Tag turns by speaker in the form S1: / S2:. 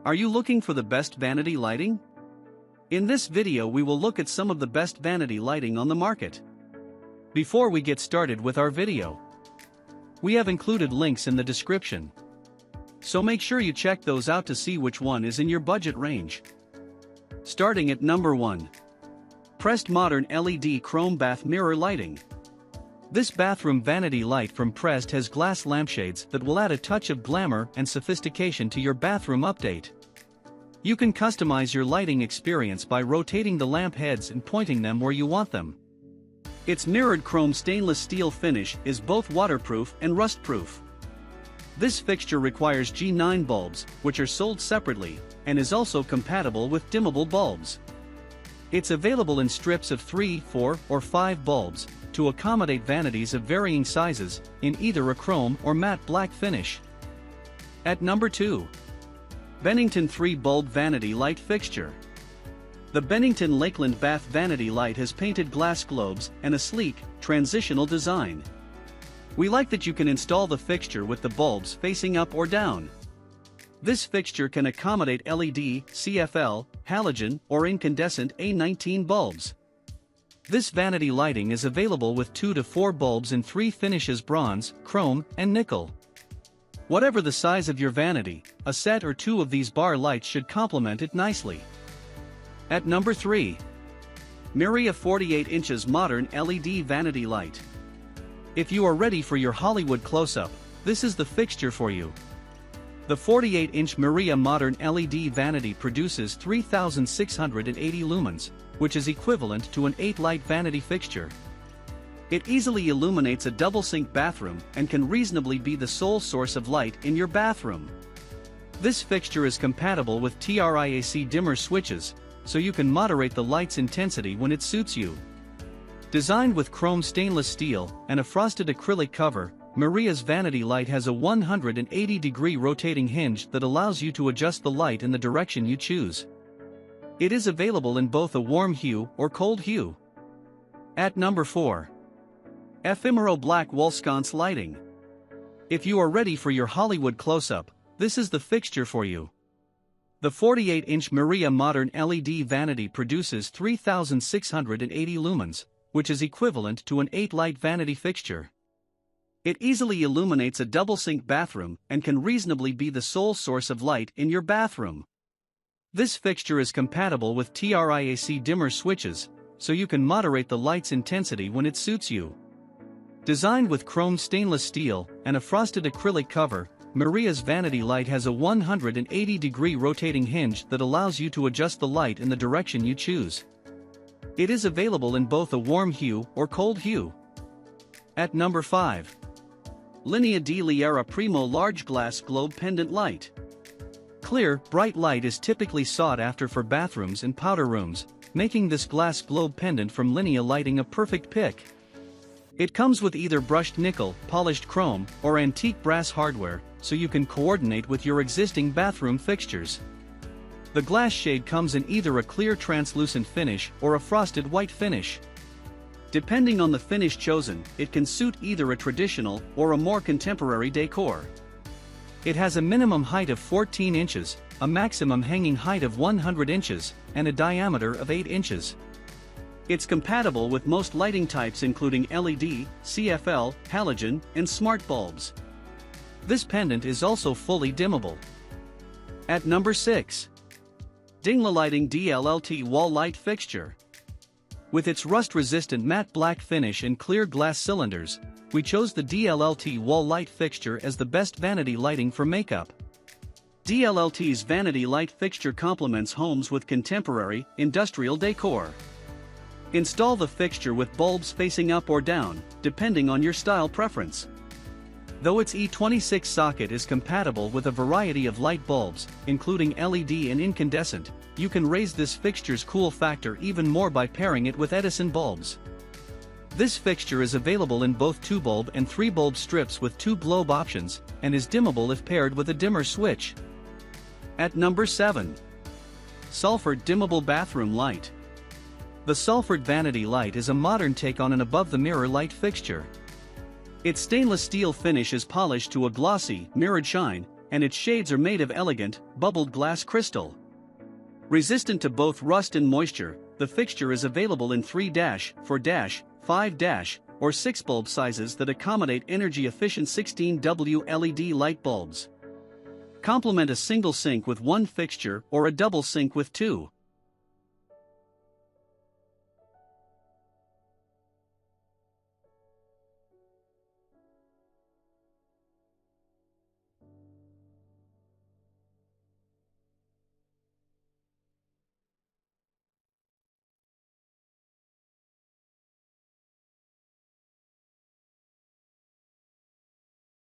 S1: Are you looking for the best vanity lighting? In this video we will look at some of the best vanity lighting on the market. Before we get started with our video, we have included links in the description, so make sure you check those out to see which one is in your budget range. Starting at number 1. PRESDE Modern LED Chrome Bath Mirror Lighting. This bathroom vanity light from PRESDE has glass lampshades that will add a touch of glamour and sophistication to your bathroom update. You can customize your lighting experience by rotating the lamp heads and pointing them where you want them. Its mirrored chrome stainless steel finish is both waterproof and rust-proof. This fixture requires G9 bulbs, which are sold separately, and is also compatible with dimmable bulbs. It's available in strips of 3, 4, or 5 bulbs, to accommodate vanities of varying sizes, in either a chrome or matte black finish. At number 2. Bennington 3-Bulb Vanity Light Fixture. The Bennington Lakeland Bath Vanity Light has painted glass globes and a sleek, transitional design. We like that you can install the fixture with the bulbs facing up or down. This fixture can accommodate LED, CFL, halogen, or incandescent A19 bulbs. This vanity lighting is available with 2 to 4 bulbs in 3 finishes: bronze, chrome, and nickel. Whatever the size of your vanity, a set or 2 of these bar lights should complement it nicely. At number 3. Mirrea 48 inches Modern LED Vanity Light. If you are ready for your Hollywood close-up, this is the fixture for you. The 48-inch Mirrea Modern LED Vanity produces 3,680 lumens, which is equivalent to an 8-light vanity fixture. It easily illuminates a double-sink bathroom and can reasonably be the sole source of light in your bathroom. This fixture is compatible with TRIAC dimmer switches, so you can moderate the light's intensity when it suits you. Designed with chrome stainless steel and a frosted acrylic cover, Mirrea's vanity light has a 180-degree rotating hinge that allows you to adjust the light in the direction you choose. It is available in both a warm hue or cold hue. At number 4. Effimero Black Wall Sconce Lighting. If you are ready for your Hollywood close-up, this is the fixture for you. The 48-inch Mirrea Modern LED Vanity produces 3,680 lumens, which is equivalent to an 8-light vanity fixture. It easily illuminates a double-sink bathroom and can reasonably be the sole source of light in your bathroom. This fixture is compatible with TRIAC dimmer switches, so you can moderate the light's intensity when it suits you. Designed with chrome stainless steel and a frosted acrylic cover, Mirrea's vanity light has a 180-degree rotating hinge that allows you to adjust the light in the direction you choose. It is available in both a warm hue or cold hue. At number 5. Linea di Liara Primo Large Glass Globe Pendant Light. Clear, bright light is typically sought after for bathrooms and powder rooms, making this glass globe pendant from Linea lighting a perfect pick. It comes with either brushed nickel, polished chrome, or antique brass hardware, so you can coordinate with your existing bathroom fixtures. The glass shade comes in either a clear translucent finish or a frosted white finish. Depending on the finish chosen, it can suit either a traditional or a more contemporary decor. It has a minimum height of 14 inches, a maximum hanging height of 100 inches, and a diameter of 8 inches. It's compatible with most lighting types including LED, CFL, halogen, and smart bulbs. This pendant is also fully dimmable. At number 6. DINGLILIGHTING DLLT Wall Light Fixture. With its rust-resistant matte black finish and clear glass cylinders, we chose the DLLT wall light fixture as the best vanity lighting for makeup. DLLT's vanity light fixture complements homes with contemporary, industrial decor. Install the fixture with bulbs facing up or down, depending on your style preference. Though its E26 socket is compatible with a variety of light bulbs, including LED and incandescent, you can raise this fixture's cool factor even more by pairing it with Edison bulbs. This fixture is available in both 2-bulb and 3-bulb strips with 2 globe options, and is dimmable if paired with a dimmer switch. At number 7. SOLFART Dimmable Bathroom Light. The SOLFART Vanity Light is a modern take on an above-the-mirror light fixture. Its stainless steel finish is polished to a glossy, mirrored shine, and its shades are made of elegant, bubbled glass crystal. Resistant to both rust and moisture, the fixture is available in 3-, 4-, 5-, or 6 bulb sizes that accommodate energy-efficient 16W LED light bulbs. Complement a single sink with one fixture or a double sink with two.